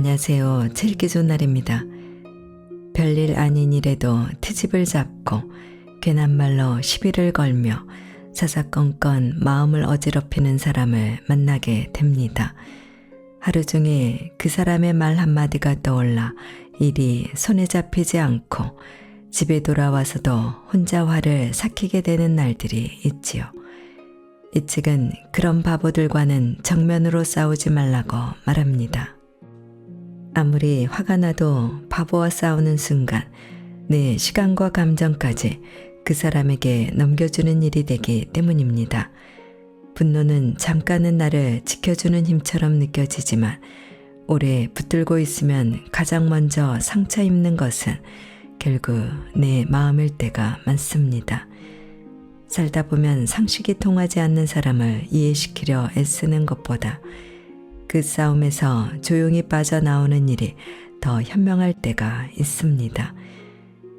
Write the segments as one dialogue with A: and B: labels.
A: 안녕하세요. 책읽기 좋은 날입니다. 별일 아닌 일에도 트집을 잡고 괜한 말로 시비를 걸며 사사건건 마음을 어지럽히는 사람을 만나게 됩니다. 하루 종일 그 사람의 말 한마디가 떠올라 일이 손에 잡히지 않고 집에 돌아와서도 혼자 화를 삭히게 되는 날들이 있지요. 이 책은 그런 바보들과는 정면으로 싸우지 말라고 말합니다. 아무리 화가 나도 바보와 싸우는 순간 내 시간과 감정까지 그 사람에게 넘겨주는 일이 되기 때문입니다. 분노는 잠깐은 나를 지켜주는 힘처럼 느껴지지만 오래 붙들고 있으면 가장 먼저 상처 입는 것은 결국 내 마음일 때가 많습니다. 살다 보면 상식이 통하지 않는 사람을 이해시키려 애쓰는 것보다 그 싸움에서 조용히 빠져나오는 일이 더 현명할 때가 있습니다.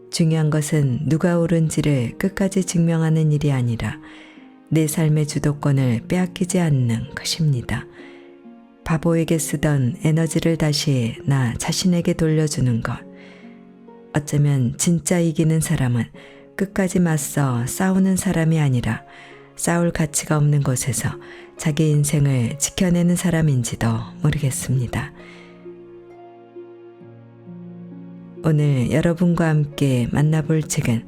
A: 중요한 것은 누가 옳은지를 끝까지 증명하는 일이 아니라 내 삶의 주도권을 빼앗기지 않는 것입니다. 바보에게 쓰던 에너지를 다시 나 자신에게 돌려주는 것. 어쩌면 진짜 이기는 사람은 끝까지 맞서 싸우는 사람이 아니라 싸울 가치가 없는 곳에서 자기 인생을 지켜내는 사람인지도 모르겠습니다. 오늘 여러분과 함께 만나볼 책은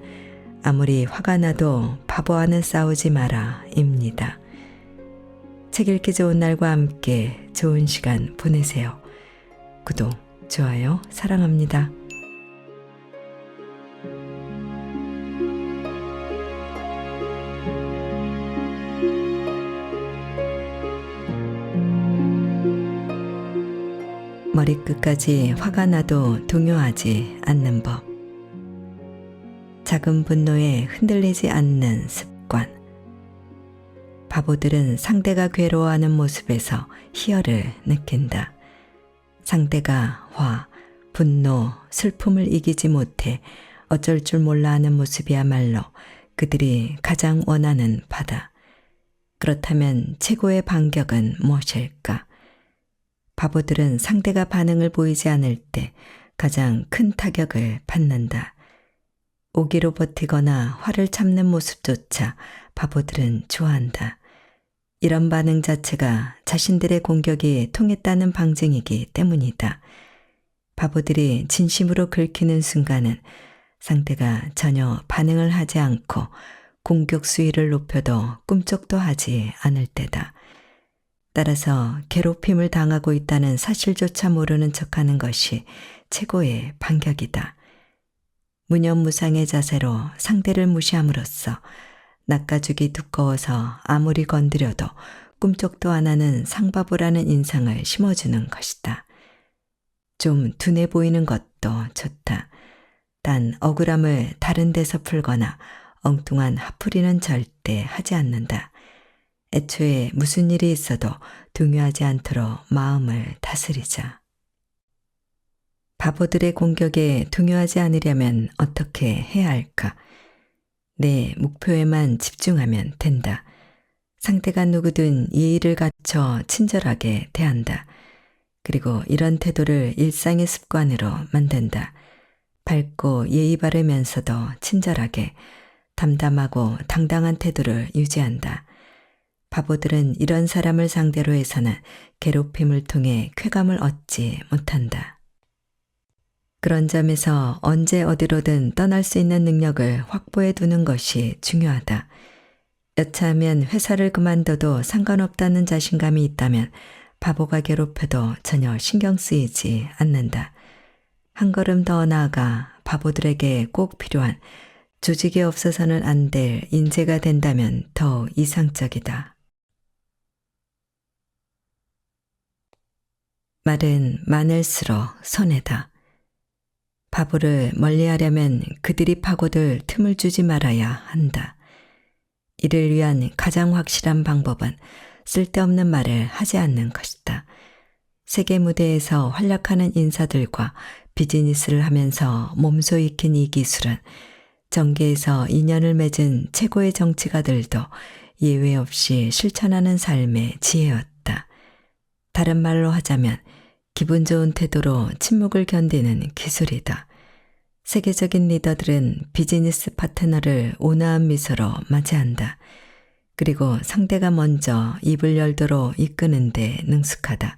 A: 아무리 화가 나도 바보와는 싸우지 마라 입니다. 책 읽기 좋은 날과 함께 좋은 시간 보내세요. 구독, 좋아요, 사랑합니다. 머리끝까지 화가 나도 동요하지 않는 법. 작은 분노에 흔들리지 않는 습관. 바보들은 상대가 괴로워하는 모습에서 희열을 느낀다. 상대가 화, 분노, 슬픔을 이기지 못해 어쩔 줄 몰라 하는 모습이야말로 그들이 가장 원하는 바다. 그렇다면 최고의 반격은 무엇일까? 바보들은 상대가 반응을 보이지 않을 때 가장 큰 타격을 받는다. 오기로 버티거나 화를 참는 모습조차 바보들은 좋아한다. 이런 반응 자체가 자신들의 공격이 통했다는 방증이기 때문이다. 바보들이 진심으로 긁히는 순간은 상대가 전혀 반응을 하지 않고 공격 수위를 높여도 꿈쩍도 하지 않을 때다. 따라서 괴롭힘을 당하고 있다는 사실조차 모르는 척하는 것이 최고의 반격이다. 무념무상의 자세로 상대를 무시함으로써 낚아죽이 두꺼워서 아무리 건드려도 꿈쩍도 안 하는 상바보라는 인상을 심어주는 것이다. 좀 둔해 보이는 것도 좋다. 단 억울함을 다른 데서 풀거나 엉뚱한 화풀이는 절대 하지 않는다. 애초에 무슨 일이 있어도 동요하지 않도록 마음을 다스리자. 바보들의 공격에 동요하지 않으려면 어떻게 해야 할까? 내 목표에만 집중하면 된다. 상대가 누구든 예의를 갖춰 친절하게 대한다. 그리고 이런 태도를 일상의 습관으로 만든다. 밝고 예의 바르면서도 친절하게, 담담하고 당당한 태도를 유지한다. 바보들은 이런 사람을 상대로 해서는 괴롭힘을 통해 쾌감을 얻지 못한다. 그런 점에서 언제 어디로든 떠날 수 있는 능력을 확보해 두는 것이 중요하다. 여차하면 회사를 그만둬도 상관없다는 자신감이 있다면 바보가 괴롭혀도 전혀 신경 쓰이지 않는다. 한 걸음 더 나아가 바보들에게 꼭 필요한 조직에 없어서는 안 될 인재가 된다면 더 이상적이다. 말은 많을수록 손해다. 바보를 멀리하려면 그들이 파고들 틈을 주지 말아야 한다. 이를 위한 가장 확실한 방법은 쓸데없는 말을 하지 않는 것이다. 세계 무대에서 활약하는 인사들과 비즈니스를 하면서 몸소 익힌 이 기술은 정계에서 인연을 맺은 최고의 정치가들도 예외 없이 실천하는 삶의 지혜였다. 다른 말로 하자면 기분 좋은 태도로 침묵을 견디는 기술이다. 세계적인 리더들은 비즈니스 파트너를 온화한 미소로 맞이한다. 그리고 상대가 먼저 입을 열도록 이끄는 데 능숙하다.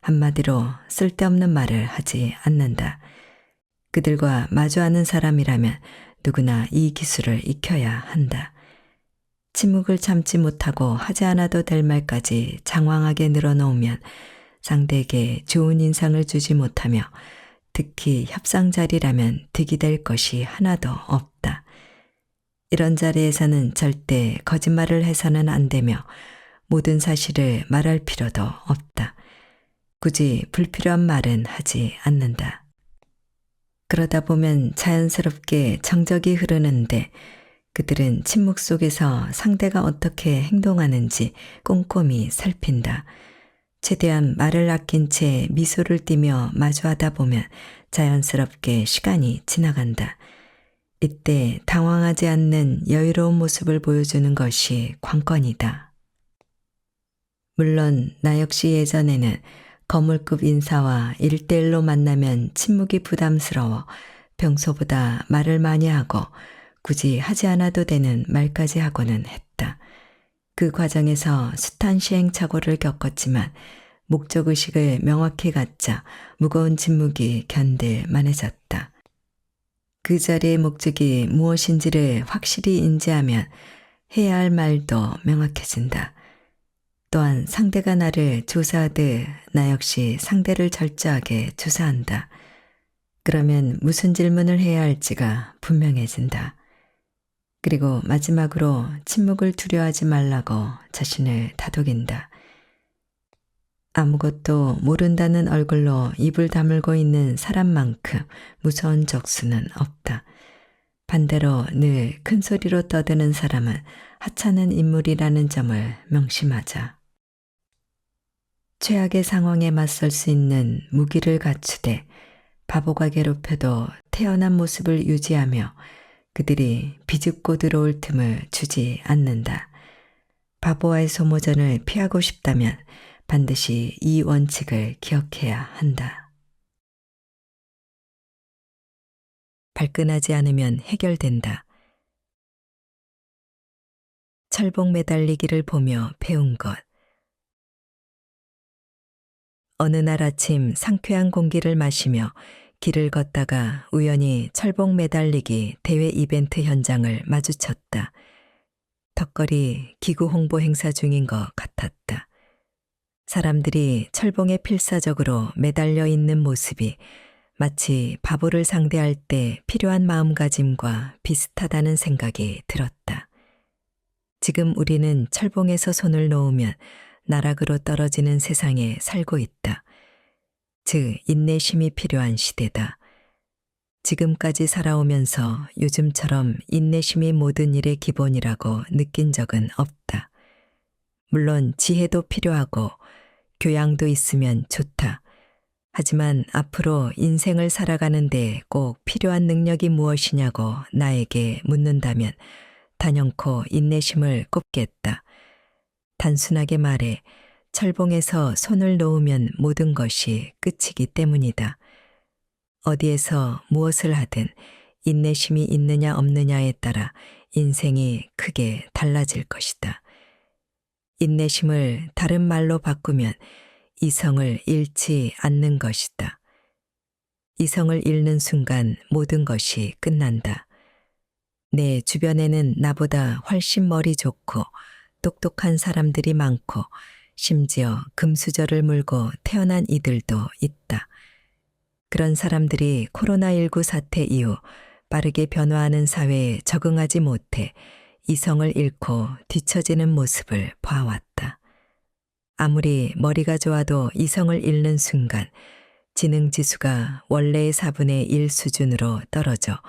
A: 한마디로 쓸데없는 말을 하지 않는다. 그들과 마주하는 사람이라면 누구나 이 기술을 익혀야 한다. 침묵을 참지 못하고 하지 않아도 될 말까지 장황하게 늘어놓으면 상대에게 좋은 인상을 주지 못하며 특히 협상 자리라면 득이 될 것이 하나도 없다. 이런 자리에서는 절대 거짓말을 해서는 안 되며 모든 사실을 말할 필요도 없다. 굳이 불필요한 말은 하지 않는다. 그러다 보면 자연스럽게 정적이 흐르는데 그들은 침묵 속에서 상대가 어떻게 행동하는지 꼼꼼히 살핀다. 최대한 말을 아낀 채 미소를 띠며 마주하다 보면 자연스럽게 시간이 지나간다. 이때 당황하지 않는 여유로운 모습을 보여주는 것이 관건이다. 물론 나 역시 예전에는 거물급 인사와 1대1로 만나면 침묵이 부담스러워 평소보다 말을 많이 하고 굳이 하지 않아도 되는 말까지 하고는 했다. 그 과정에서 숱한 시행착오를 겪었지만 목적의식을 명확히 갖자 무거운 침묵이 견딜 만해졌다. 그 자리의 목적이 무엇인지를 확실히 인지하면 해야 할 말도 명확해진다. 또한 상대가 나를 조사하듯 나 역시 상대를 철저하게 조사한다. 그러면 무슨 질문을 해야 할지가 분명해진다. 그리고 마지막으로 침묵을 두려워하지 말라고 자신을 다독인다. 아무것도 모른다는 얼굴로 입을 다물고 있는 사람만큼 무서운 적수는 없다. 반대로 늘 큰 소리로 떠드는 사람은 하찮은 인물이라는 점을 명심하자. 최악의 상황에 맞설 수 있는 무기를 갖추되 바보가 괴롭혀도 태어난 모습을 유지하며 그들이 비집고 들어올 틈을 주지 않는다. 바보와의 소모전을 피하고 싶다면 반드시 이 원칙을 기억해야 한다. 발끈하지 않으면 해결된다. 철봉 매달리기를 보며 배운 것. 어느 날 아침 상쾌한 공기를 마시며 길을 걷다가 우연히 철봉 매달리기 대회 이벤트 현장을 마주쳤다. 턱걸이 기구 홍보 행사 중인 것 같았다. 사람들이 철봉에 필사적으로 매달려 있는 모습이 마치 바보를 상대할 때 필요한 마음가짐과 비슷하다는 생각이 들었다. 지금 우리는 철봉에서 손을 놓으면 나락으로 떨어지는 세상에 살고 있다. 즉, 인내심이 필요한 시대다. 지금까지 살아오면서 요즘처럼 인내심이 모든 일의 기본이라고 느낀 적은 없다. 물론 지혜도 필요하고 교양도 있으면 좋다. 하지만 앞으로 인생을 살아가는데 꼭 필요한 능력이 무엇이냐고 나에게 묻는다면 단연코 인내심을 꼽겠다. 단순하게 말해 철봉에서 손을 놓으면 모든 것이 끝이기 때문이다. 어디에서 무엇을 하든 인내심이 있느냐 없느냐에 따라 인생이 크게 달라질 것이다. 인내심을 다른 말로 바꾸면 이성을 잃지 않는 것이다. 이성을 잃는 순간 모든 것이 끝난다. 내 주변에는 나보다 훨씬 머리 좋고 똑똑한 사람들이 많고 심지어 금수저를 물고 태어난 이들도 있다. 그런 사람들이 코로나19 사태 이후 빠르게 변화하는 사회에 적응하지 못해 이성을 잃고 뒤처지는 모습을 봐왔다. 아무리 머리가 좋아도 이성을 잃는 순간 지능지수가 원래의 4분의 1 수준으로 떨어져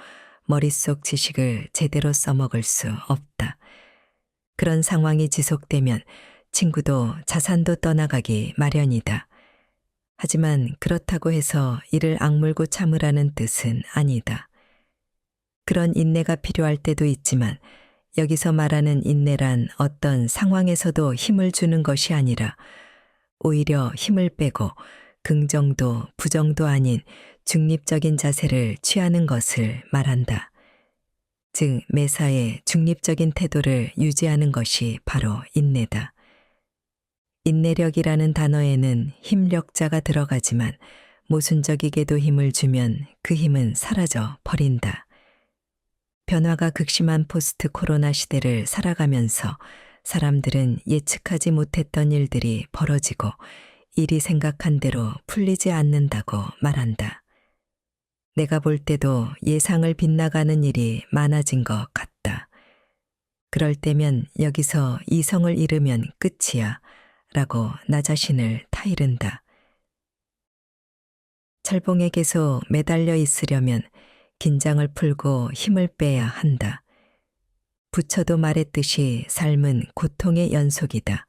A: 머릿속 지식을 제대로 써먹을 수 없다. 그런 상황이 지속되면 친구도 자산도 떠나가기 마련이다. 하지만 그렇다고 해서 이를 악물고 참으라는 뜻은 아니다. 그런 인내가 필요할 때도 있지만 여기서 말하는 인내란 어떤 상황에서도 힘을 주는 것이 아니라 오히려 힘을 빼고 긍정도 부정도 아닌 중립적인 자세를 취하는 것을 말한다. 즉, 매사에 중립적인 태도를 유지하는 것이 바로 인내다. 인내력이라는 단어에는 힘력자가 들어가지만 모순적이게도 힘을 주면 그 힘은 사라져 버린다. 변화가 극심한 포스트 코로나 시대를 살아가면서 사람들은 예측하지 못했던 일들이 벌어지고 일이 생각한 대로 풀리지 않는다고 말한다. 내가 볼 때도 예상을 빗나가는 일이 많아진 것 같다. 그럴 때면 여기서 이성을 잃으면 끝이야 라고 나 자신을 타이른다. 철봉에 계속 매달려 있으려면 긴장을 풀고 힘을 빼야 한다. 부처도 말했듯이 삶은 고통의 연속이다.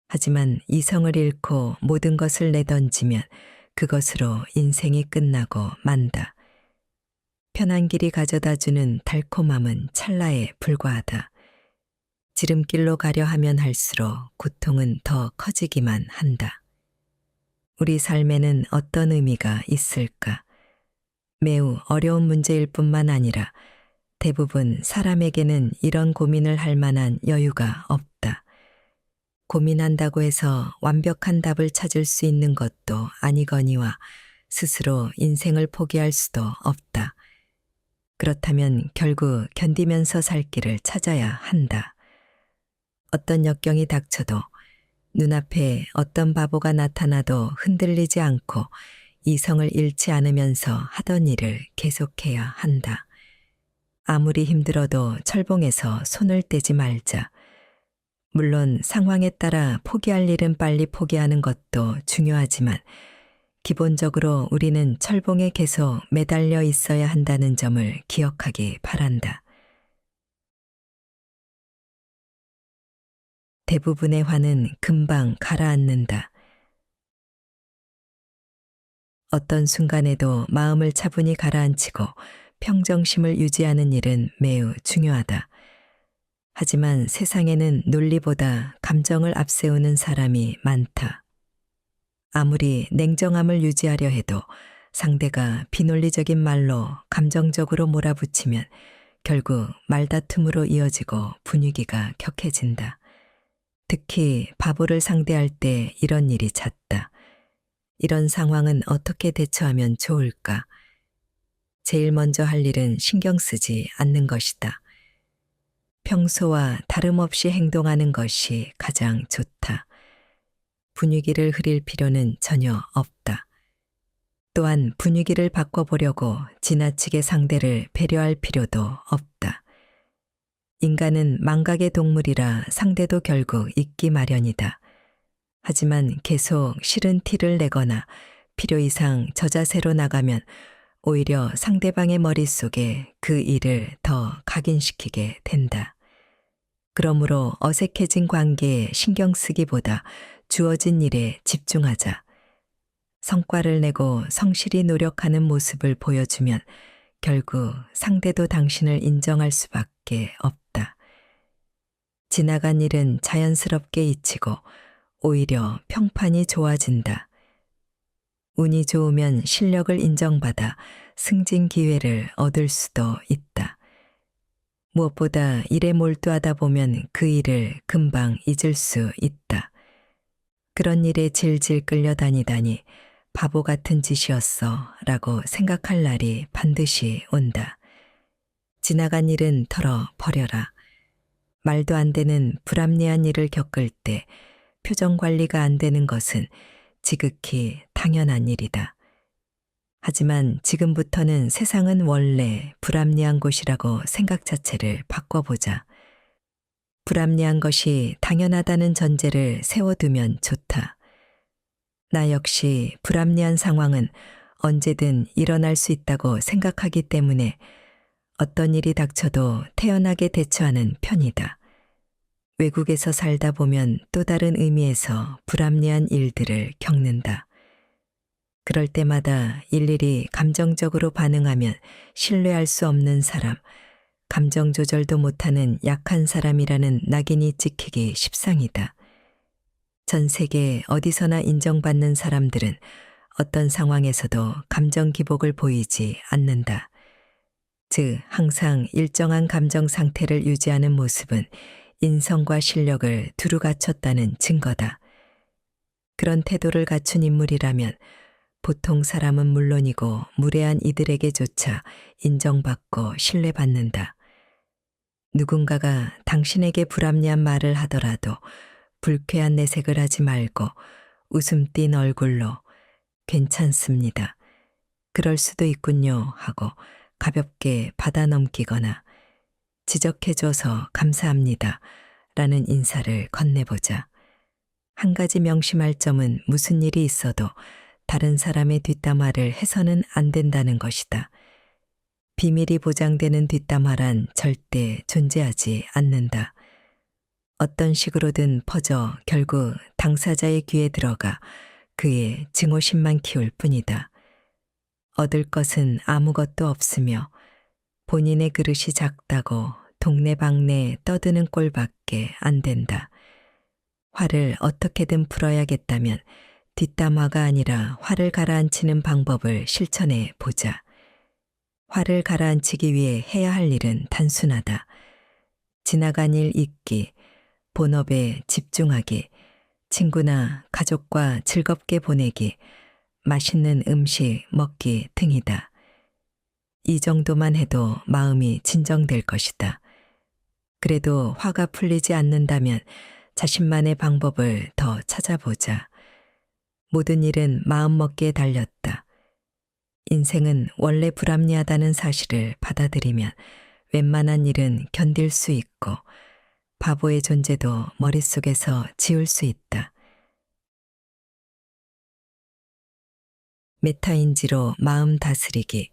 A: 하지만 이성을 잃고 모든 것을 내던지면 그것으로 인생이 끝나고 만다. 편한 길이 가져다주는 달콤함은 찰나에 불과하다. 지름길로 가려 하면 할수록 고통은 더 커지기만 한다. 우리 삶에는 어떤 의미가 있을까? 매우 어려운 문제일 뿐만 아니라 대부분 사람에게는 이런 고민을 할 만한 여유가 없다. 고민한다고 해서 완벽한 답을 찾을 수 있는 것도 아니거니와 스스로 인생을 포기할 수도 없다. 그렇다면 결국 견디면서 살 길을 찾아야 한다. 어떤 역경이 닥쳐도 눈앞에 어떤 바보가 나타나도 흔들리지 않고 이성을 잃지 않으면서 하던 일을 계속해야 한다. 아무리 힘들어도 철봉에서 손을 떼지 말자. 물론 상황에 따라 포기할 일은 빨리 포기하는 것도 중요하지만 기본적으로 우리는 철봉에 계속 매달려 있어야 한다는 점을 기억하기 바란다. 대부분의 화는 금방 가라앉는다. 어떤 순간에도 마음을 차분히 가라앉히고 평정심을 유지하는 일은 매우 중요하다. 하지만 세상에는 논리보다 감정을 앞세우는 사람이 많다. 아무리 냉정함을 유지하려 해도 상대가 비논리적인 말로 감정적으로 몰아붙이면 결국 말다툼으로 이어지고 분위기가 격해진다. 특히 바보를 상대할 때 이런 일이 잦다. 이런 상황은 어떻게 대처하면 좋을까? 제일 먼저 할 일은 신경 쓰지 않는 것이다. 평소와 다름없이 행동하는 것이 가장 좋다. 분위기를 흐릴 필요는 전혀 없다. 또한 분위기를 바꿔보려고 지나치게 상대를 배려할 필요도 없다. 인간은 망각의 동물이라 상대도 결국 잊기 마련이다. 하지만 계속 싫은 티를 내거나 필요 이상 저자세로 나가면 오히려 상대방의 머릿속에 그 일을 더 각인시키게 된다. 그러므로 어색해진 관계에 신경 쓰기보다 주어진 일에 집중하자. 성과를 내고 성실히 노력하는 모습을 보여주면 결국 상대도 당신을 인정할 수밖에 없다. 지나간 일은 자연스럽게 잊히고 오히려 평판이 좋아진다. 운이 좋으면 실력을 인정받아 승진 기회를 얻을 수도 있다. 무엇보다 일에 몰두하다 보면 그 일을 금방 잊을 수 있다. 그런 일에 질질 끌려다니다니 바보 같은 짓이었어 라고 생각할 날이 반드시 온다. 지나간 일은 털어 버려라. 말도 안 되는 불합리한 일을 겪을 때 표정 관리가 안 되는 것은 지극히 당연한 일이다. 하지만 지금부터는 세상은 원래 불합리한 곳이라고 생각 자체를 바꿔보자. 불합리한 것이 당연하다는 전제를 세워두면 좋다. 나 역시 불합리한 상황은 언제든 일어날 수 있다고 생각하기 때문에 어떤 일이 닥쳐도 태연하게 대처하는 편이다. 외국에서 살다 보면 또 다른 의미에서 불합리한 일들을 겪는다. 그럴 때마다 일일이 감정적으로 반응하면 신뢰할 수 없는 사람, 감정 조절도 못하는 약한 사람이라는 낙인이 찍히기 십상이다. 전 세계 어디서나 인정받는 사람들은 어떤 상황에서도 감정 기복을 보이지 않는다. 즉, 항상 일정한 감정 상태를 유지하는 모습은 인성과 실력을 두루 갖췄다는 증거다. 그런 태도를 갖춘 인물이라면 보통 사람은 물론이고 무례한 이들에게조차 인정받고 신뢰받는다. 누군가가 당신에게 불합리한 말을 하더라도 불쾌한 내색을 하지 말고 웃음 띤 얼굴로 괜찮습니다. 그럴 수도 있군요 하고 가볍게 받아 넘기거나 지적해줘서 감사합니다 라는 인사를 건네보자. 한 가지 명심할 점은 무슨 일이 있어도 다른 사람의 뒷담화를 해서는 안 된다는 것이다. 비밀이 보장되는 뒷담화란 절대 존재하지 않는다. 어떤 식으로든 퍼져 결국 당사자의 귀에 들어가 그의 증오심만 키울 뿐이다. 얻을 것은 아무것도 없으며 본인의 그릇이 작다고 동네방네 떠드는 꼴밖에 안 된다. 화를 어떻게든 풀어야겠다면 뒷담화가 아니라 화를 가라앉히는 방법을 실천해 보자. 화를 가라앉히기 위해 해야 할 일은 단순하다. 지나간 일 잊기, 본업에 집중하기, 친구나 가족과 즐겁게 보내기, 맛있는 음식 먹기 등이다. 이 정도만 해도 마음이 진정될 것이다. 그래도 화가 풀리지 않는다면 자신만의 방법을 더 찾아보자. 모든 일은 마음먹기에 달렸다. 인생은 원래 불합리하다는 사실을 받아들이면 웬만한 일은 견딜 수 있고 바보의 존재도 머릿속에서 지울 수 있다. 메타인지로 마음 다스리기.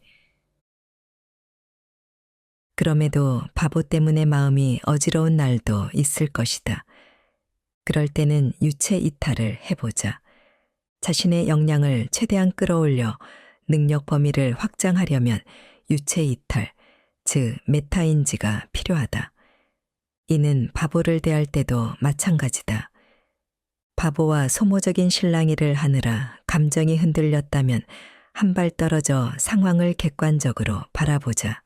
A: 그럼에도 바보 때문에 마음이 어지러운 날도 있을 것이다. 그럴 때는 유체 이탈을 해보자. 자신의 역량을 최대한 끌어올려 능력 범위를 확장하려면 유체 이탈, 즉 메타인지가 필요하다. 이는 바보를 대할 때도 마찬가지다. 바보와 소모적인 실랑이를 하느라 감정이 흔들렸다면 한 발 떨어져 상황을 객관적으로 바라보자.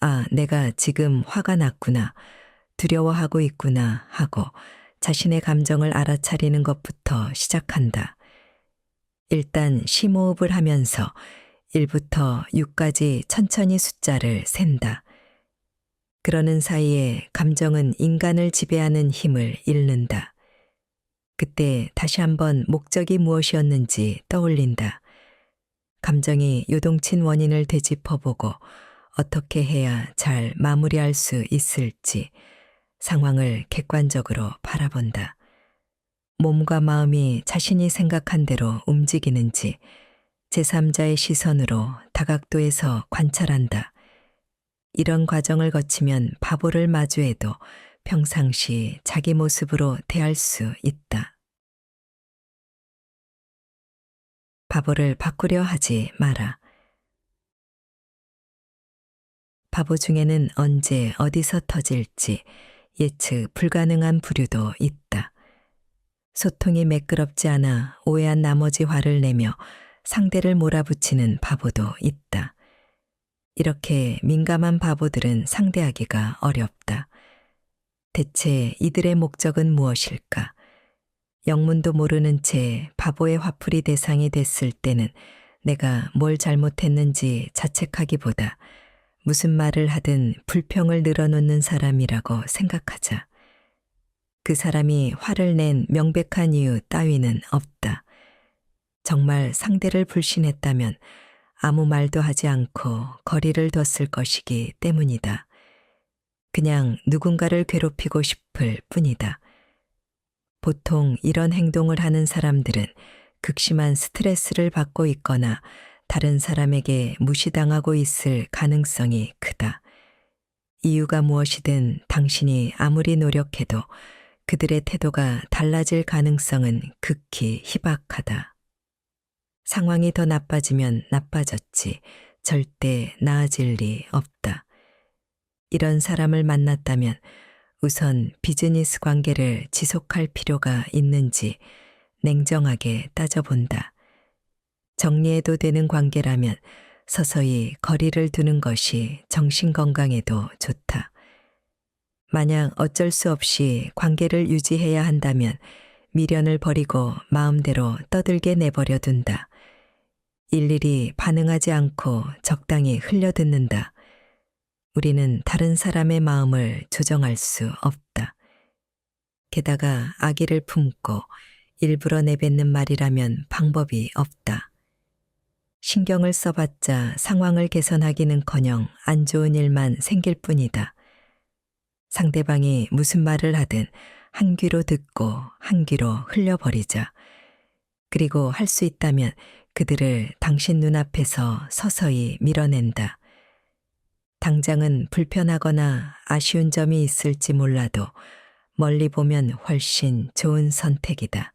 A: 아, 내가 지금 화가 났구나, 두려워하고 있구나 하고 자신의 감정을 알아차리는 것부터 시작한다. 일단 심호흡을 하면서 1부터 6까지 천천히 숫자를 센다. 그러는 사이에 감정은 인간을 지배하는 힘을 잃는다. 그때 다시 한번 목적이 무엇이었는지 떠올린다. 감정이 요동친 원인을 되짚어보고 어떻게 해야 잘 마무리할 수 있을지 상황을 객관적으로 바라본다. 몸과 마음이 자신이 생각한 대로 움직이는지 제3자의 시선으로 다각도에서 관찰한다. 이런 과정을 거치면 바보를 마주해도 평상시 자기 모습으로 대할 수 있다. 바보를 바꾸려 하지 마라. 바보 중에는 언제 어디서 터질지 예측 불가능한 부류도 있다. 소통이 매끄럽지 않아 오해한 나머지 화를 내며 상대를 몰아붙이는 바보도 있다. 이렇게 민감한 바보들은 상대하기가 어렵다. 대체 이들의 목적은 무엇일까? 영문도 모르는 채 바보의 화풀이 대상이 됐을 때는 내가 뭘 잘못했는지 자책하기보다 무슨 말을 하든 불평을 늘어놓는 사람이라고 생각하자. 그 사람이 화를 낸 명백한 이유 따위는 없다. 정말 상대를 불신했다면 아무 말도 하지 않고 거리를 뒀을 것이기 때문이다. 그냥 누군가를 괴롭히고 싶을 뿐이다. 보통 이런 행동을 하는 사람들은 극심한 스트레스를 받고 있거나 다른 사람에게 무시당하고 있을 가능성이 크다. 이유가 무엇이든 당신이 아무리 노력해도 그들의 태도가 달라질 가능성은 극히 희박하다. 상황이 더 나빠지면 나빠졌지 절대 나아질 리 없다. 이런 사람을 만났다면 우선 비즈니스 관계를 지속할 필요가 있는지 냉정하게 따져본다. 정리해도 되는 관계라면 서서히 거리를 두는 것이 정신 건강에도 좋다. 만약 어쩔 수 없이 관계를 유지해야 한다면 미련을 버리고 마음대로 떠들게 내버려 둔다. 일일이 반응하지 않고 적당히 흘려듣는다. 우리는 다른 사람의 마음을 조정할 수 없다. 게다가 악의를 품고 일부러 내뱉는 말이라면 방법이 없다. 신경을 써봤자 상황을 개선하기는커녕 안 좋은 일만 생길 뿐이다. 상대방이 무슨 말을 하든 한 귀로 듣고 한 귀로 흘려버리자. 그리고 할 수 있다면 그들을 당신 눈앞에서 서서히 밀어낸다. 당장은 불편하거나 아쉬운 점이 있을지 몰라도 멀리 보면 훨씬 좋은 선택이다.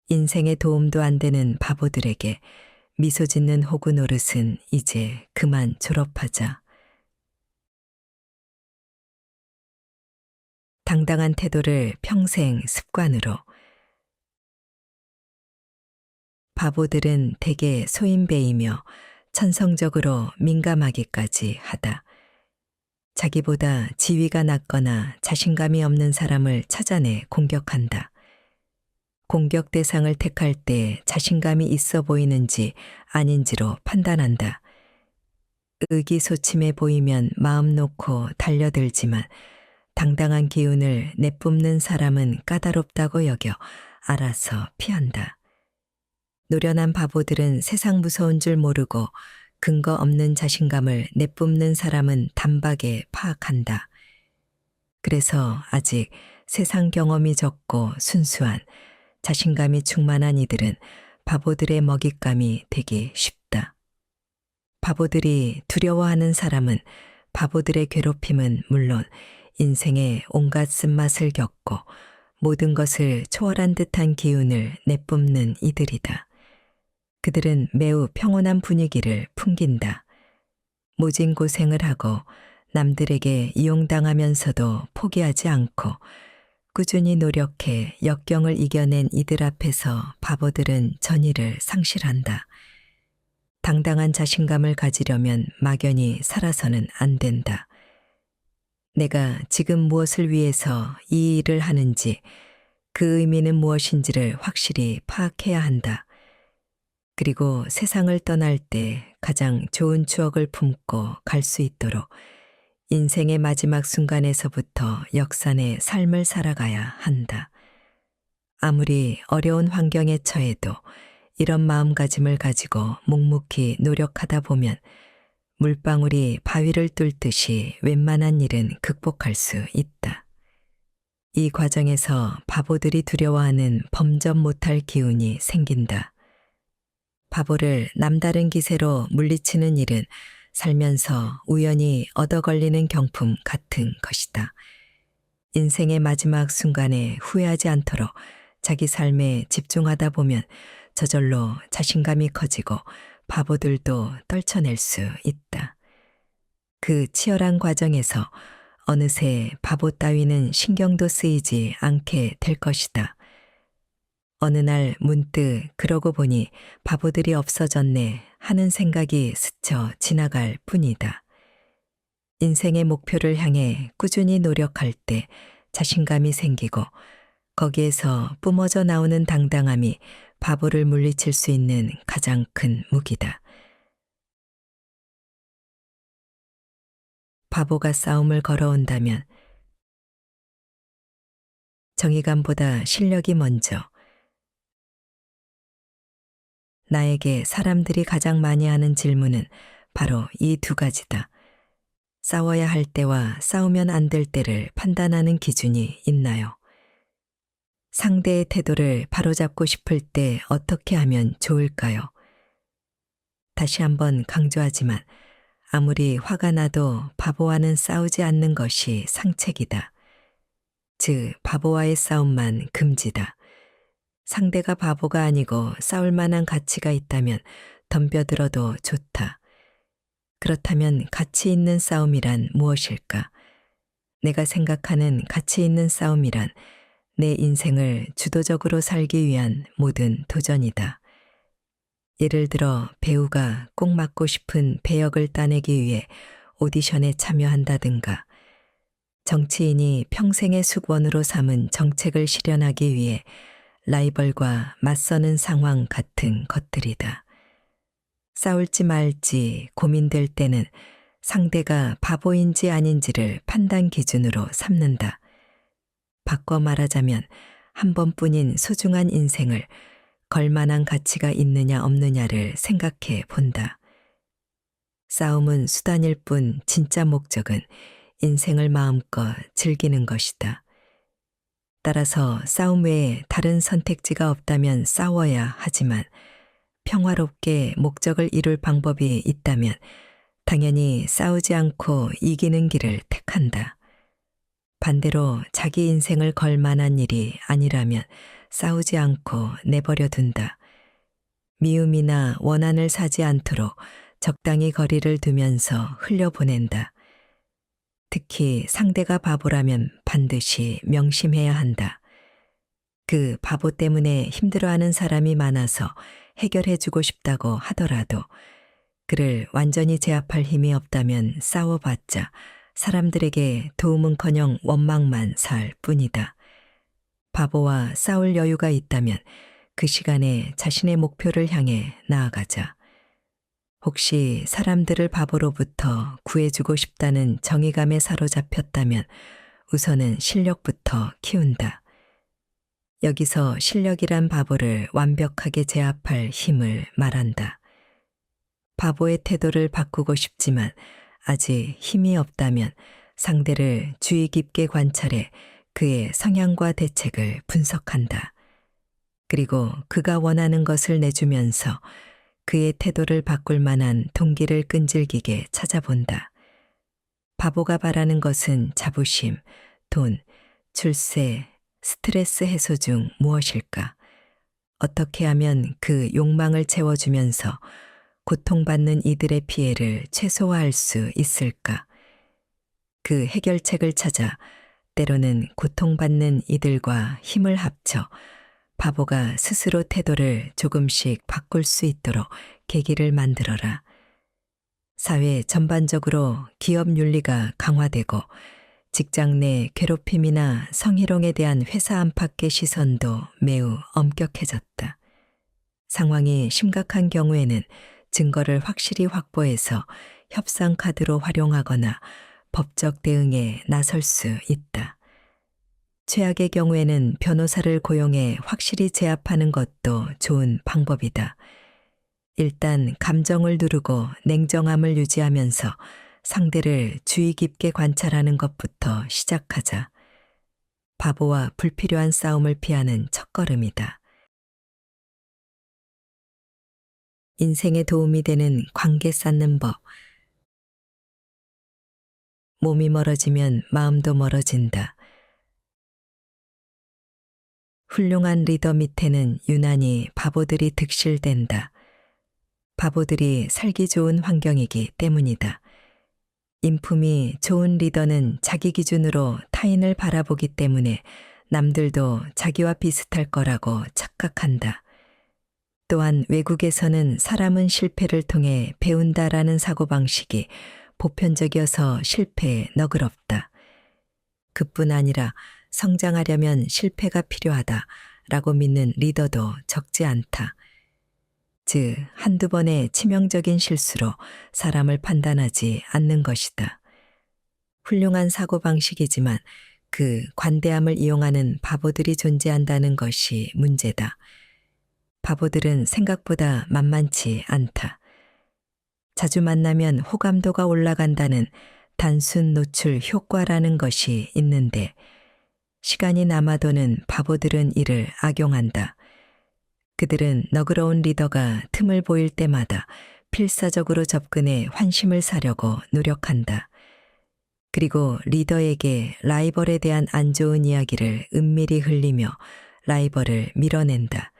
A: 인생에 도움도 안 되는 바보들에게 미소 짓는 호구 노릇은 이제 그만 졸업하자. 당당한 태도를 평생 습관으로. 바보들은 대개 소인배이며 천성적으로 민감하기까지 하다. 자기보다 지위가 낮거나 자신감이 없는 사람을 찾아내 공격한다. 공격 대상을 택할 때 자신감이 있어 보이는지 아닌지로 판단한다. 의기소침해 보이면 마음 놓고 달려들지만 당당한 기운을 내뿜는 사람은 까다롭다고 여겨 알아서 피한다. 노련한 바보들은 세상 무서운 줄 모르고 근거 없는 자신감을 내뿜는 사람은 단박에 파악한다. 그래서 아직 세상 경험이 적고 순수한 자신감이 충만한 이들은 바보들의 먹잇감이 되기 쉽다. 바보들이 두려워하는 사람은 바보들의 괴롭힘은 물론 인생의 온갖 쓴맛을 겪고 모든 것을 초월한 듯한 기운을 내뿜는 이들이다. 그들은 매우 평온한 분위기를 풍긴다. 모진 고생을 하고 남들에게 이용당하면서도 포기하지 않고 꾸준히 노력해 역경을 이겨낸 이들 앞에서 바보들은 전의를 상실한다. 당당한 자신감을 가지려면 막연히 살아서는 안 된다. 내가 지금 무엇을 위해서 이 일을 하는지, 그 의미는 무엇인지를 확실히 파악해야 한다. 그리고 세상을 떠날 때 가장 좋은 추억을 품고 갈 수 있도록 인생의 마지막 순간에서부터 역산의 삶을 살아가야 한다. 아무리 어려운 환경에 처해도 이런 마음가짐을 가지고 묵묵히 노력하다 보면 물방울이 바위를 뚫듯이 웬만한 일은 극복할 수 있다. 이 과정에서 바보들이 두려워하는 범접 못할 기운이 생긴다. 바보를 남다른 기세로 물리치는 일은 살면서 우연히 얻어 걸리는 경품 같은 것이다. 인생의 마지막 순간에 후회하지 않도록 자기 삶에 집중하다 보면 저절로 자신감이 커지고 바보들도 떨쳐낼 수 있다. 그 치열한 과정에서 어느새 바보 따위는 신경도 쓰이지 않게 될 것이다. 어느 날 문득 그러고 보니 바보들이 없어졌네 하는 생각이 스쳐 지나갈 뿐이다. 인생의 목표를 향해 꾸준히 노력할 때 자신감이 생기고 거기에서 뿜어져 나오는 당당함이 바보를 물리칠 수 있는 가장 큰 무기다. 바보가 싸움을 걸어온다면 정의감보다 실력이 먼저. 나에게 사람들이 가장 많이 하는 질문은 바로 이 두 가지다. 싸워야 할 때와 싸우면 안 될 때를 판단하는 기준이 있나요? 상대의 태도를 바로잡고 싶을 때 어떻게 하면 좋을까요? 다시 한번 강조하지만 아무리 화가 나도 바보와는 싸우지 않는 것이 상책이다. 즉, 바보와의 싸움만 금지다. 상대가 바보가 아니고 싸울 만한 가치가 있다면 덤벼들어도 좋다. 그렇다면 가치 있는 싸움이란 무엇일까? 내가 생각하는 가치 있는 싸움이란 내 인생을 주도적으로 살기 위한 모든 도전이다. 예를 들어 배우가 꼭 맡고 싶은 배역을 따내기 위해 오디션에 참여한다든가, 정치인이 평생의 숙원으로 삼은 정책을 실현하기 위해 라이벌과 맞서는 상황 같은 것들이다. 싸울지 말지 고민될 때는 상대가 바보인지 아닌지를 판단 기준으로 삼는다. 바꿔 말하자면 한 번뿐인 소중한 인생을 걸만한 가치가 있느냐 없느냐를 생각해 본다. 싸움은 수단일 뿐 진짜 목적은 인생을 마음껏 즐기는 것이다. 따라서 싸움 외에 다른 선택지가 없다면 싸워야 하지만 평화롭게 목적을 이룰 방법이 있다면 당연히 싸우지 않고 이기는 길을 택한다. 반대로 자기 인생을 걸 만한 일이 아니라면 싸우지 않고 내버려 둔다. 미움이나 원한을 사지 않도록 적당히 거리를 두면서 흘려보낸다. 특히 상대가 바보라면 반드시 명심해야 한다. 그 바보 때문에 힘들어하는 사람이 많아서 해결해주고 싶다고 하더라도 그를 완전히 제압할 힘이 없다면 싸워봤자 사람들에게 도움은커녕 원망만 살 뿐이다. 바보와 싸울 여유가 있다면 그 시간에 자신의 목표를 향해 나아가자. 혹시 사람들을 바보로부터 구해주고 싶다는 정의감에 사로잡혔다면 우선은 실력부터 키운다. 여기서 실력이란 바보를 완벽하게 제압할 힘을 말한다. 바보의 태도를 바꾸고 싶지만 아직 힘이 없다면 상대를 주의 깊게 관찰해 그의 성향과 대책을 분석한다. 그리고 그가 원하는 것을 내주면서 그의 태도를 바꿀 만한 동기를 끈질기게 찾아본다. 바보가 바라는 것은 자부심, 돈, 출세, 스트레스 해소 중 무엇일까? 어떻게 하면 그 욕망을 채워주면서 고통받는 이들의 피해를 최소화할 수 있을까? 그 해결책을 찾아 때로는 고통받는 이들과 힘을 합쳐 바보가 스스로 태도를 조금씩 바꿀 수 있도록 계기를 만들어라. 사회 전반적으로 기업 윤리가 강화되고 직장 내 괴롭힘이나 성희롱에 대한 회사 안팎의 시선도 매우 엄격해졌다. 상황이 심각한 경우에는 증거를 확실히 확보해서 협상 카드로 활용하거나 법적 대응에 나설 수 있다. 최악의 경우에는 변호사를 고용해 확실히 제압하는 것도 좋은 방법이다. 일단 감정을 누르고 냉정함을 유지하면서 상대를 주의 깊게 관찰하는 것부터 시작하자. 바보와 불필요한 싸움을 피하는 첫걸음이다. 인생에 도움이 되는 관계 쌓는 법. 몸이 멀어지면 마음도 멀어진다. 훌륭한 리더 밑에는 유난히 바보들이 득실된다. 바보들이 살기 좋은 환경이기 때문이다. 인품이 좋은 리더는 자기 기준으로 타인을 바라보기 때문에 남들도 자기와 비슷할 거라고 착각한다. 또한 외국에서는 사람은 실패를 통해 배운다라는 사고방식이 보편적이어서 실패에 너그럽다. 그뿐 아니라 성장하려면 실패가 필요하다라고 믿는 리더도 적지 않다. 즉, 한두 번의 치명적인 실수로 사람을 판단하지 않는 것이다. 훌륭한 사고방식이지만 그 관대함을 이용하는 바보들이 존재한다는 것이 문제다. 바보들은 생각보다 만만치 않다. 자주 만나면 호감도가 올라간다는 단순 노출 효과라는 것이 있는데 시간이 남아도는 바보들은 이를 악용한다. 그들은 너그러운 리더가 틈을 보일 때마다 필사적으로 접근해 환심을 사려고 노력한다. 그리고 리더에게 라이벌에 대한 안 좋은 이야기를 은밀히 흘리며 라이벌을 밀어낸다.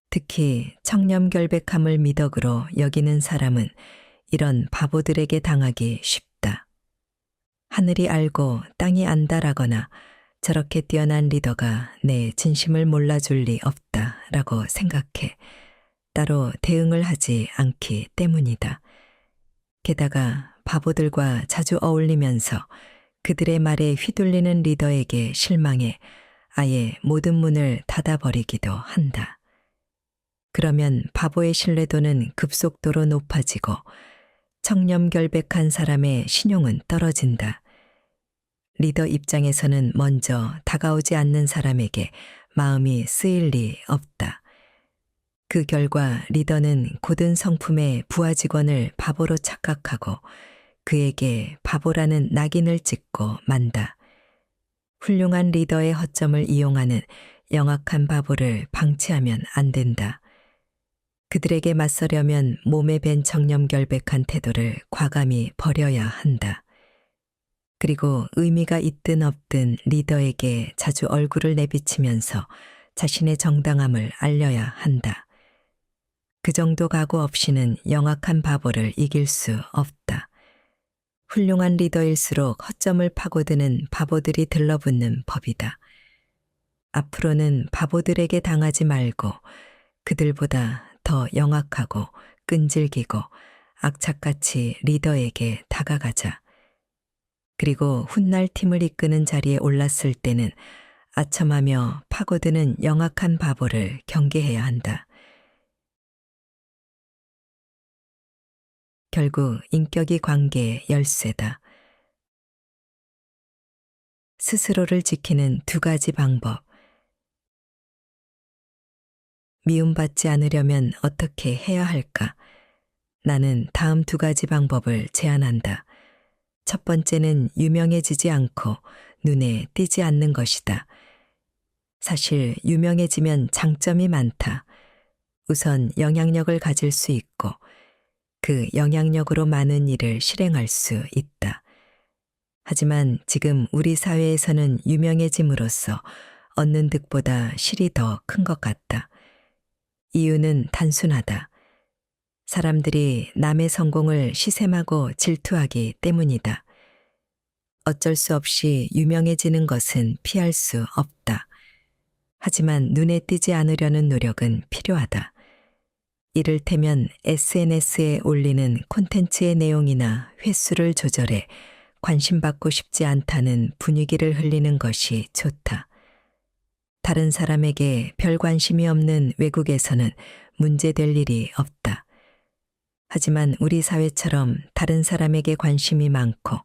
A: 특히 청렴결백함을 미덕으로 여기는 사람은 이런 바보들에게 당하기 쉽다. 하늘이 알고 땅이 안다라거나 저렇게 뛰어난 리더가 내 진심을 몰라줄 리 없다라고 생각해 따로 대응을 하지 않기 때문이다. 게다가 바보들과 자주 어울리면서 그들의 말에 휘둘리는 리더에게 실망해 아예 모든 문을 닫아버리기도 한다. 그러면 바보의 신뢰도는 급속도로 높아지고 청렴결백한 사람의 신용은 떨어진다. 리더 입장에서는 먼저 다가오지 않는 사람에게 마음이 쓰일 리 없다. 그 결과 리더는 고든 성품의 부하 직원을 바보로 착각하고 그에게 바보라는 낙인을 찍고 만다. 훌륭한 리더의 허점을 이용하는 영악한 바보를 방치하면 안 된다. 그들에게 맞서려면 몸에 밴 청렴결백한 태도를 과감히 버려야 한다. 그리고 의미가 있든 없든 리더에게 자주 얼굴을 내비치면서 자신의 정당함을 알려야 한다. 그 정도 각오 없이는 영악한 바보를 이길 수 없다. 훌륭한 리더일수록 허점을 파고드는 바보들이 들러붙는 법이다. 앞으로는 바보들에게 당하지 말고 그들보다 더 영악하고 끈질기고 악착같이 리더에게 다가가자. 그리고 훗날 팀을 이끄는 자리에 올랐을 때는 아첨하며 파고드는 영악한 바보를 경계해야 한다. 결국 인격이 관계의 열쇠다. 스스로를 지키는 두 가지 방법. 미움받지 않으려면 어떻게 해야 할까? 나는 다음 두 가지 방법을 제안한다. 첫 번째는 유명해지지 않고 눈에 띄지 않는 것이다. 사실 유명해지면 장점이 많다. 우선 영향력을 가질 수 있고 그 영향력으로 많은 일을 실행할 수 있다. 하지만 지금 우리 사회에서는 유명해짐으로써 얻는 득보다 실이 더 큰 것 같다. 이유는 단순하다. 사람들이 남의 성공을 시샘하고 질투하기 때문이다. 어쩔 수 없이 유명해지는 것은 피할 수 없다. 하지만 눈에 띄지 않으려는 노력은 필요하다. 이를테면 SNS에 올리는 콘텐츠의 내용이나 횟수를 조절해 관심받고 싶지 않다는 분위기를 흘리는 것이 좋다. 다른 사람에게 별 관심이 없는 외국에서는 문제될 일이 없다. 하지만 우리 사회처럼 다른 사람에게 관심이 많고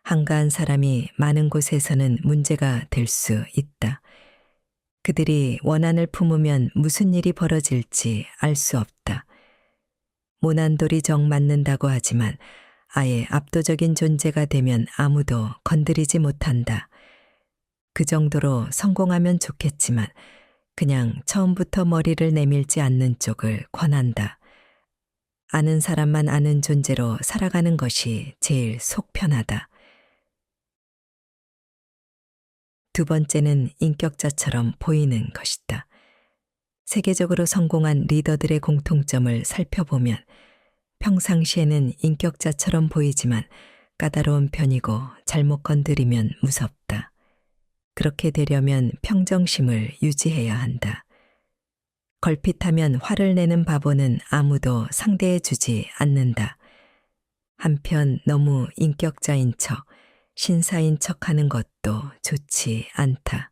A: 한가한 사람이 많은 곳에서는 문제가 될 수 있다. 그들이 원한을 품으면 무슨 일이 벌어질지 알 수 없다. 모난돌이 정 맞는다고 하지만 아예 압도적인 존재가 되면 아무도 건드리지 못한다. 그 정도로 성공하면 좋겠지만 그냥 처음부터 머리를 내밀지 않는 쪽을 권한다. 아는 사람만 아는 존재로 살아가는 것이 제일 속 편하다. 두 번째는 인격자처럼 보이는 것이다. 세계적으로 성공한 리더들의 공통점을 살펴보면 평상시에는 인격자처럼 보이지만 까다로운 편이고 잘못 건드리면 무섭다. 그렇게 되려면 평정심을 유지해야 한다. 걸핏하면 화를 내는 바보는 아무도 상대해 주지 않는다. 한편 너무 인격자인 척, 신사인 척하는 것도 좋지 않다.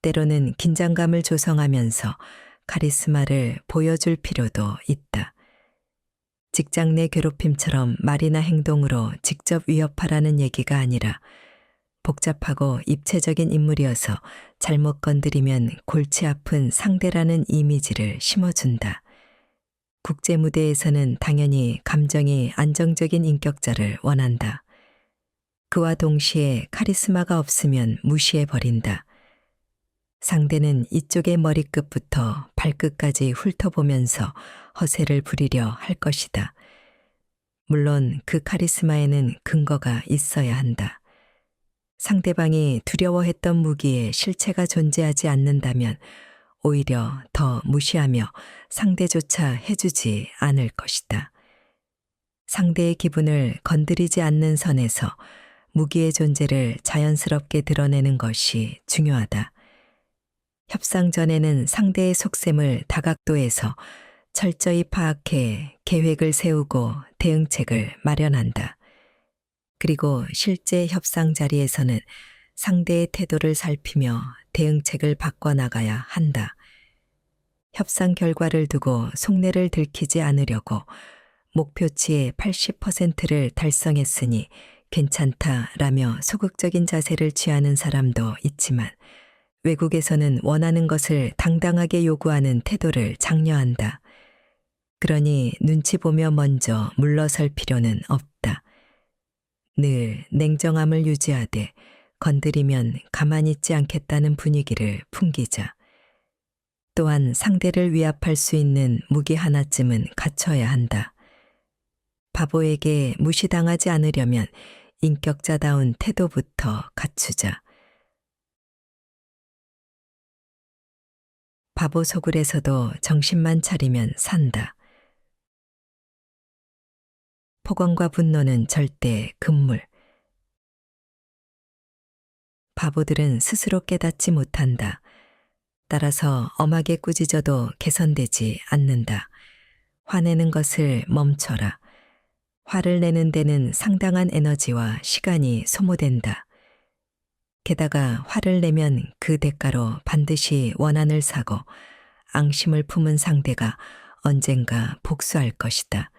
A: 때로는 긴장감을 조성하면서 카리스마를 보여줄 필요도 있다. 직장 내 괴롭힘처럼 말이나 행동으로 직접 위협하라는 얘기가 아니라 복잡하고 입체적인 인물이어서 잘못 건드리면 골치 아픈 상대라는 이미지를 심어준다. 국제 무대에서는 당연히 감정이 안정적인 인격자를 원한다. 그와 동시에 카리스마가 없으면 무시해버린다. 상대는 이쪽의 머리끝부터 발끝까지 훑어보면서 허세를 부리려 할 것이다. 물론 그 카리스마에는 근거가 있어야 한다. 상대방이 두려워했던 무기에 실체가 존재하지 않는다면 오히려 더 무시하며 상대조차 해주지 않을 것이다. 상대의 기분을 건드리지 않는 선에서 무기의 존재를 자연스럽게 드러내는 것이 중요하다. 협상 전에는 상대의 속셈을 다각도에서 철저히 파악해 계획을 세우고 대응책을 마련한다. 그리고 실제 협상 자리에서는 상대의 태도를 살피며 대응책을 바꿔나가야 한다. 협상 결과를 두고 속내를 들키지 않으려고 목표치의 80%를 달성했으니 괜찮다라며 소극적인 자세를 취하는 사람도 있지만 외국에서는 원하는 것을 당당하게 요구하는 태도를 장려한다. 그러니 눈치 보며 먼저 물러설 필요는 없다. 늘 냉정함을 유지하되 건드리면 가만히 있지 않겠다는 분위기를 풍기자. 또한 상대를 위압할 수 있는 무기 하나쯤은 갖춰야 한다. 바보에게 무시당하지 않으려면 인격자다운 태도부터 갖추자. 바보 소굴에서도 정신만 차리면 산다. 폭언과 분노는 절대 금물. 바보들은 스스로 깨닫지 못한다. 따라서 엄하게 꾸짖어도 개선되지 않는다. 화내는 것을 멈춰라. 화를 내는 데는 상당한 에너지와 시간이 소모된다. 게다가 화를 내면 그 대가로 반드시 원한을 사고 앙심을 품은 상대가 언젠가 복수할 것이다.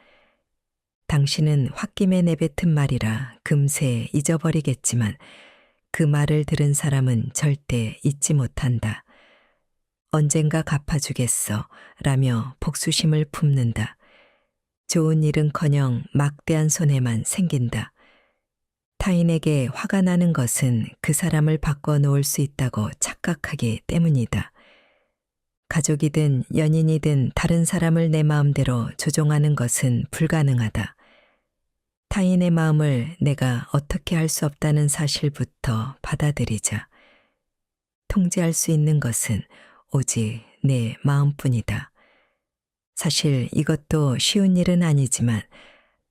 A: 당신은 홧김에 내뱉은 말이라 금세 잊어버리겠지만 그 말을 들은 사람은 절대 잊지 못한다. 언젠가 갚아주겠어 라며 복수심을 품는다. 좋은 일은커녕 막대한 손해만 생긴다. 타인에게 화가 나는 것은 그 사람을 바꿔놓을 수 있다고 착각하기 때문이다. 가족이든 연인이든 다른 사람을 내 마음대로 조종하는 것은 불가능하다. 타인의 마음을 내가 어떻게 할 수 없다는 사실부터 받아들이자. 통제할 수 있는 것은 오직 내 마음뿐이다. 사실 이것도 쉬운 일은 아니지만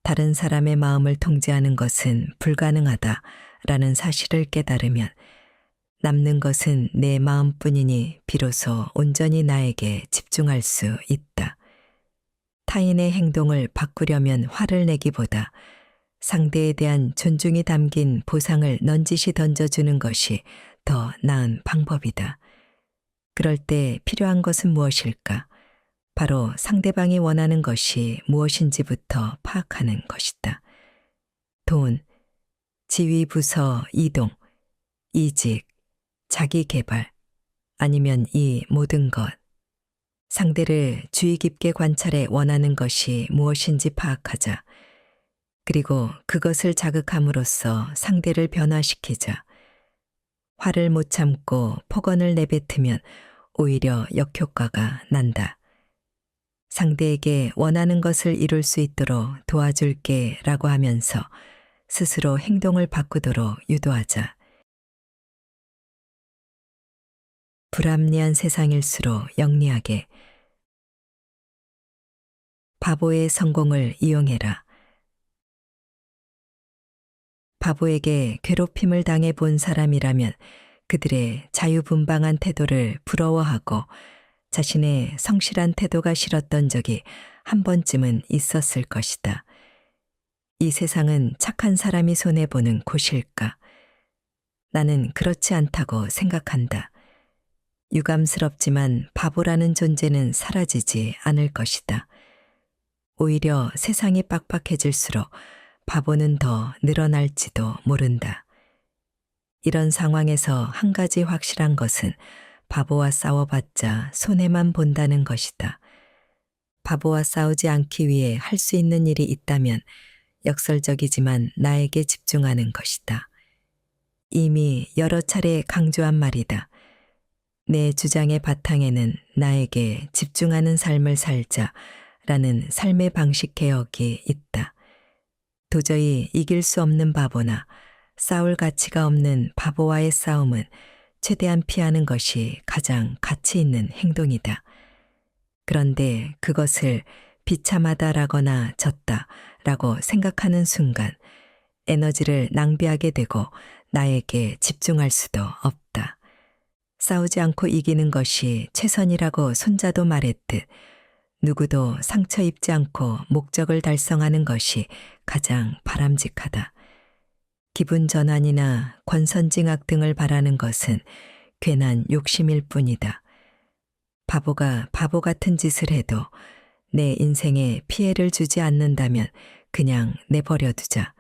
A: 다른 사람의 마음을 통제하는 것은 불가능하다라는 사실을 깨달으면 남는 것은 내 마음뿐이니 비로소 온전히 나에게 집중할 수 있다. 타인의 행동을 바꾸려면 화를 내기보다 상대에 대한 존중이 담긴 보상을 넌지시 던져주는 것이 더 나은 방법이다. 그럴 때 필요한 것은 무엇일까? 바로 상대방이 원하는 것이 무엇인지부터 파악하는 것이다. 돈, 지위 부서 이동, 이직, 자기 개발, 아니면 이 모든 것. 상대를 주의 깊게 관찰해 원하는 것이 무엇인지 파악하자. 그리고 그것을 자극함으로써 상대를 변화시키자. 화를 못 참고 폭언을 내뱉으면 오히려 역효과가 난다. 상대에게 원하는 것을 이룰 수 있도록 도와줄게 라고 하면서 스스로 행동을 바꾸도록 유도하자. 불합리한 세상일수록 영리하게. 바보의 성공을 이용해라. 바보에게 괴롭힘을 당해 본 사람이라면 그들의 자유분방한 태도를 부러워하고 자신의 성실한 태도가 싫었던 적이 한 번쯤은 있었을 것이다. 이 세상은 착한 사람이 손해보는 곳일까? 나는 그렇지 않다고 생각한다. 유감스럽지만 바보라는 존재는 사라지지 않을 것이다. 오히려 세상이 빡빡해질수록 바보는 더 늘어날지도 모른다. 이런 상황에서 한 가지 확실한 것은 바보와 싸워봤자 손해만 본다는 것이다. 바보와 싸우지 않기 위해 할 수 있는 일이 있다면 역설적이지만 나에게 집중하는 것이다. 이미 여러 차례 강조한 말이다. 내 주장의 바탕에는 나에게 집중하는 삶을 살자라는 삶의 방식 개혁이 있다. 도저히 이길 수 없는 바보나 싸울 가치가 없는 바보와의 싸움은 최대한 피하는 것이 가장 가치 있는 행동이다. 그런데 그것을 비참하다라거나 졌다라고 생각하는 순간 에너지를 낭비하게 되고 나에게 집중할 수도 없다. 싸우지 않고 이기는 것이 최선이라고 손자도 말했듯 누구도 상처 입지 않고 목적을 달성하는 것이 가장 바람직하다. 기분 전환이나 권선징악 등을 바라는 것은 괜한 욕심일 뿐이다. 바보가 바보 같은 짓을 해도 내 인생에 피해를 주지 않는다면 그냥 내버려 두자.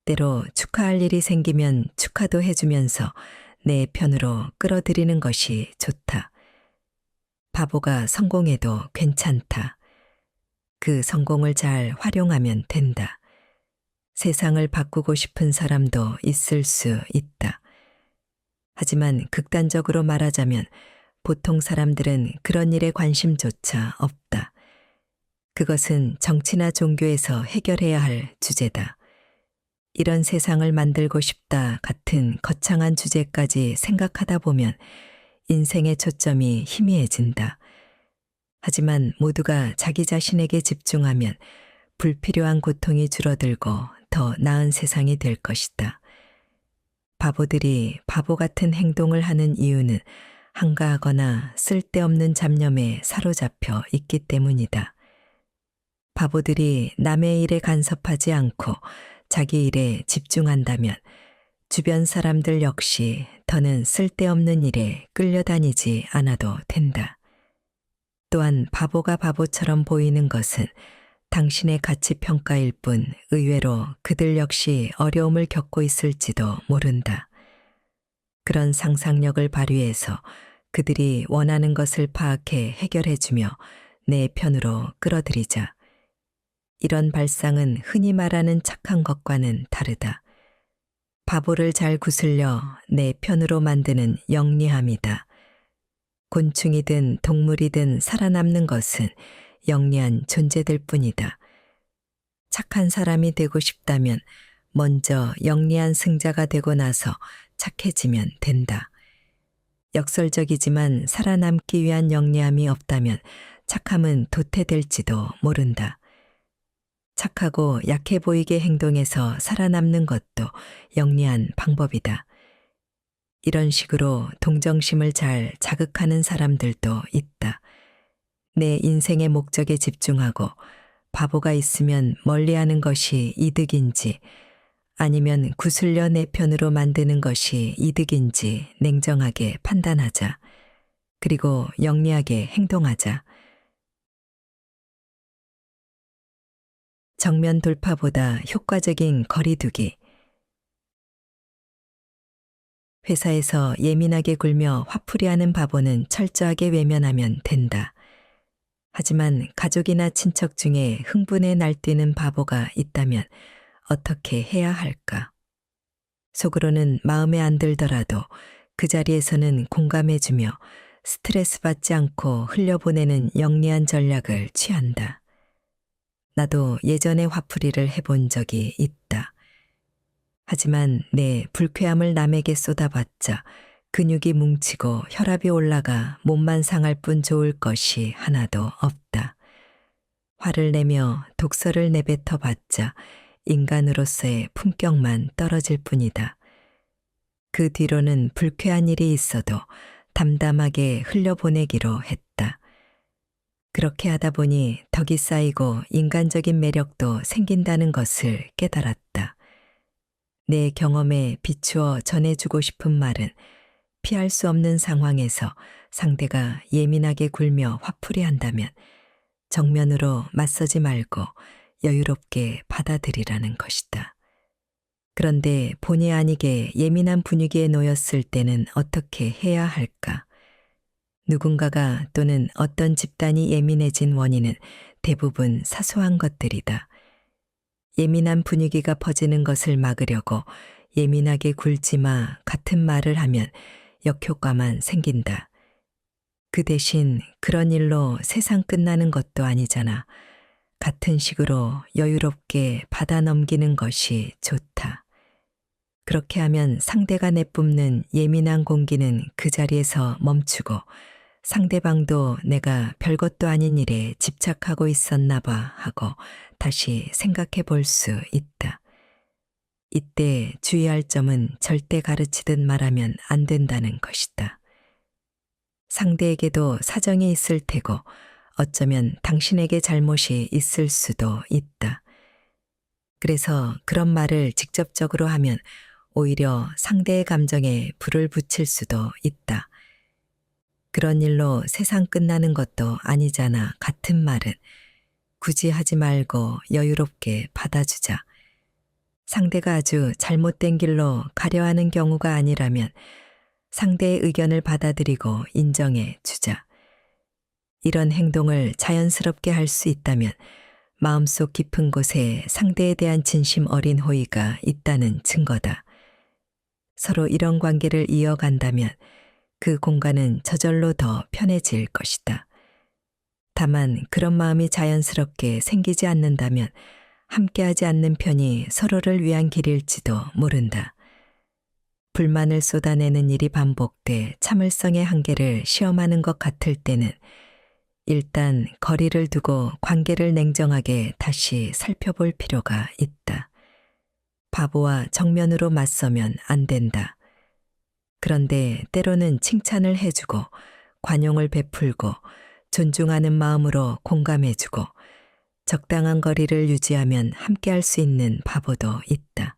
A: 때로 축하할 일이 생기면 축하도 해주면서 내 편으로 끌어들이는 것이 좋다. 바보가 성공해도 괜찮다. 그 성공을 잘 활용하면 된다. 세상을 바꾸고 싶은 사람도 있을 수 있다. 하지만 극단적으로 말하자면 보통 사람들은 그런 일에 관심조차 없다. 그것은 정치나 종교에서 해결해야 할 주제다. 이런 세상을 만들고 싶다 같은 거창한 주제까지 생각하다 보면 인생의 초점이 희미해진다. 하지만 모두가 자기 자신에게 집중하면 불필요한 고통이 줄어들고 더 나은 세상이 될 것이다. 바보들이 바보 같은 행동을 하는 이유는 한가하거나 쓸데없는 잡념에 사로잡혀 있기 때문이다. 바보들이 남의 일에 간섭하지 않고 자기 일에 집중한다면 주변 사람들 역시 더는 쓸데없는 일에 끌려다니지 않아도 된다. 또한 바보가 바보처럼 보이는 것은 당신의 가치 평가일 뿐 의외로 그들 역시 어려움을 겪고 있을지도 모른다. 그런 상상력을 발휘해서 그들이 원하는 것을 파악해 해결해주며 내 편으로 끌어들이자. 이런 발상은 흔히 말하는 착한 것과는 다르다. 바보를 잘 구슬려 내 편으로 만드는 영리함이다. 곤충이든 동물이든 살아남는 것은 영리한 존재들 뿐이다. 착한 사람이 되고 싶다면 먼저 영리한 승자가 되고 나서 착해지면 된다. 역설적이지만 살아남기 위한 영리함이 없다면 착함은 도태될지도 모른다. 착하고 약해 보이게 행동해서 살아남는 것도 영리한 방법이다. 이런 식으로 동정심을 잘 자극하는 사람들도 있다. 내 인생의 목적에 집중하고 바보가 있으면 멀리하는 것이 이득인지 아니면 구슬려 내 편으로 만드는 것이 이득인지 냉정하게 판단하자. 그리고 영리하게 행동하자. 정면 돌파보다 효과적인 거리두기. 회사에서 예민하게 굴며 화풀이하는 바보는 철저하게 외면하면 된다. 하지만 가족이나 친척 중에 흥분에 날뛰는 바보가 있다면 어떻게 해야 할까? 속으로는 마음에 안 들더라도 그 자리에서는 공감해주며 스트레스 받지 않고 흘려보내는 영리한 전략을 취한다. 나도 예전에 화풀이를 해본 적이 있다. 하지만 내 불쾌함을 남에게 쏟아봤자 근육이 뭉치고 혈압이 올라가 몸만 상할 뿐 좋을 것이 하나도 없다. 화를 내며 독설을 내뱉어 봤자 인간으로서의 품격만 떨어질 뿐이다. 그 뒤로는 불쾌한 일이 있어도 담담하게 흘려보내기로 했다. 그렇게 하다 보니 덕이 쌓이고 인간적인 매력도 생긴다는 것을 깨달았다. 내 경험에 비추어 전해주고 싶은 말은 피할 수 없는 상황에서 상대가 예민하게 굴며 화풀이한다면 정면으로 맞서지 말고 여유롭게 받아들이라는 것이다. 그런데 본의 아니게 예민한 분위기에 놓였을 때는 어떻게 해야 할까? 누군가가 또는 어떤 집단이 예민해진 원인은 대부분 사소한 것들이다. 예민한 분위기가 퍼지는 것을 막으려고 예민하게 굴지 마 같은 말을 하면 역효과만 생긴다. 그 대신 그런 일로 세상 끝나는 것도 아니잖아. 같은 식으로 여유롭게 받아 넘기는 것이 좋다. 그렇게 하면 상대가 내뿜는 예민한 공기는 그 자리에서 멈추고 상대방도 내가 별것도 아닌 일에 집착하고 있었나 봐 하고 다시 생각해 볼 수 있다. 이때 주의할 점은 절대 가르치듯 말하면 안 된다는 것이다. 상대에게도 사정이 있을 테고 어쩌면 당신에게 잘못이 있을 수도 있다. 그래서 그런 말을 직접적으로 하면 오히려 상대의 감정에 불을 붙일 수도 있다. 그런 일로 세상 끝나는 것도 아니잖아 같은 말은 굳이 하지 말고 여유롭게 받아주자. 상대가 아주 잘못된 길로 가려 하는 경우가 아니라면 상대의 의견을 받아들이고 인정해 주자. 이런 행동을 자연스럽게 할 수 있다면 마음속 깊은 곳에 상대에 대한 진심 어린 호의가 있다는 증거다. 서로 이런 관계를 이어간다면 그 공간은 저절로 더 편해질 것이다. 다만 그런 마음이 자연스럽게 생기지 않는다면 함께하지 않는 편이 서로를 위한 길일지도 모른다. 불만을 쏟아내는 일이 반복돼 참을성의 한계를 시험하는 것 같을 때는 일단 거리를 두고 관계를 냉정하게 다시 살펴볼 필요가 있다. 바보와 정면으로 맞서면 안 된다. 그런데 때로는 칭찬을 해주고 관용을 베풀고 존중하는 마음으로 공감해주고 적당한 거리를 유지하면 함께할 수 있는 바보도 있다.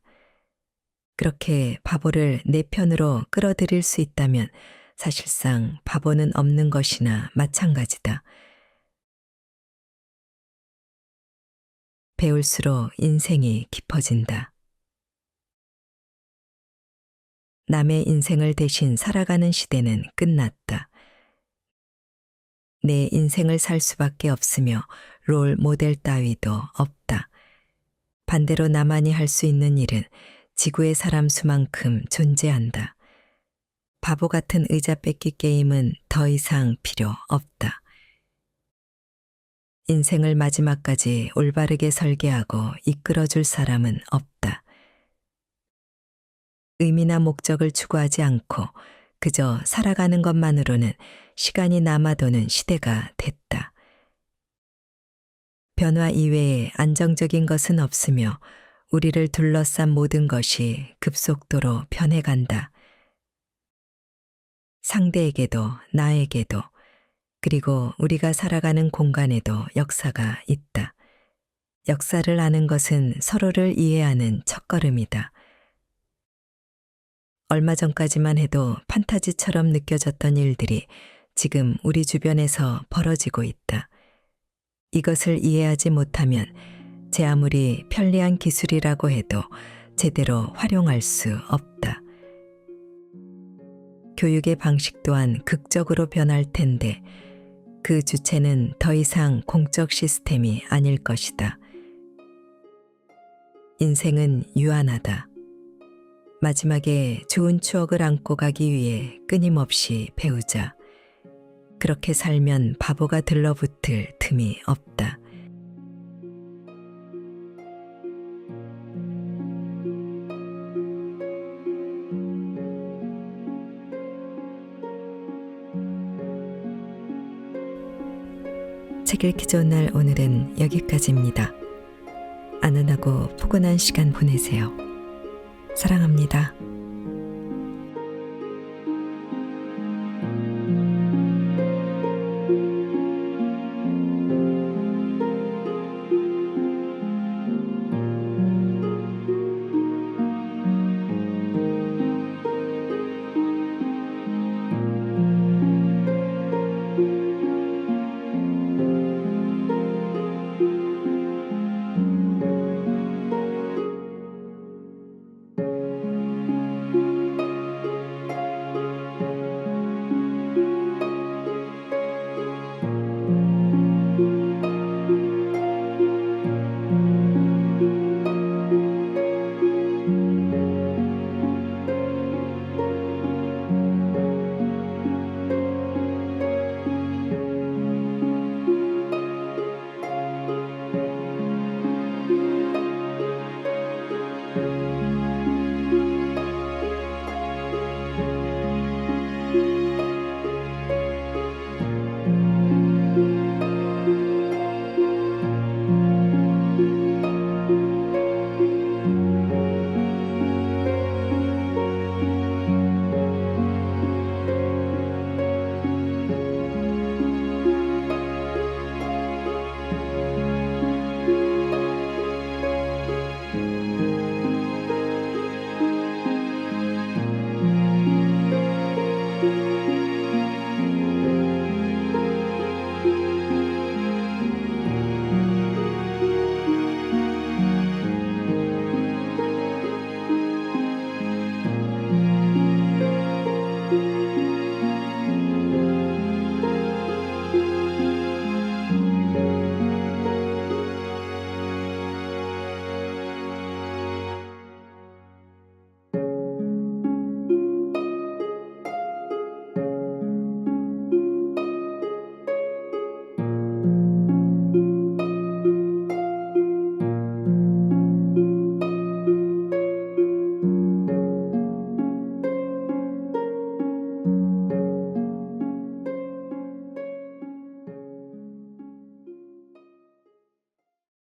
A: 그렇게 바보를 내 편으로 끌어들일 수 있다면 사실상 바보는 없는 것이나 마찬가지다. 배울수록 인생이 깊어진다. 남의 인생을 대신 살아가는 시대는 끝났다. 내 인생을 살 수밖에 없으며 롤 모델 따위도 없다. 반대로 나만이 할 수 있는 일은 지구의 사람 수만큼 존재한다. 바보 같은 의자 뺏기 게임은 더 이상 필요 없다. 인생을 마지막까지 올바르게 설계하고 이끌어줄 사람은 없다. 의미나 목적을 추구하지 않고 그저 살아가는 것만으로는 시간이 남아도는 시대가 됐다. 변화 이외에 안정적인 것은 없으며 우리를 둘러싼 모든 것이 급속도로 변해간다. 상대에게도 나에게도 그리고 우리가 살아가는 공간에도 역사가 있다. 역사를 아는 것은 서로를 이해하는 첫걸음이다. 얼마 전까지만 해도 판타지처럼 느껴졌던 일들이 지금 우리 주변에서 벌어지고 있다. 이것을 이해하지 못하면 제 아무리 편리한 기술이라고 해도 제대로 활용할 수 없다. 교육의 방식 또한 극적으로 변할 텐데 그 주체는 더 이상 공적 시스템이 아닐 것이다. 인생은 유한하다. 마지막에 좋은 추억을 안고 가기 위해 끊임없이 배우자. 그렇게 살면 바보가 들러붙을 틈이 없다. 책 읽기 좋은 날 오늘은 여기까지입니다. 안은하고 포근한 시간 보내세요. 사랑합니다.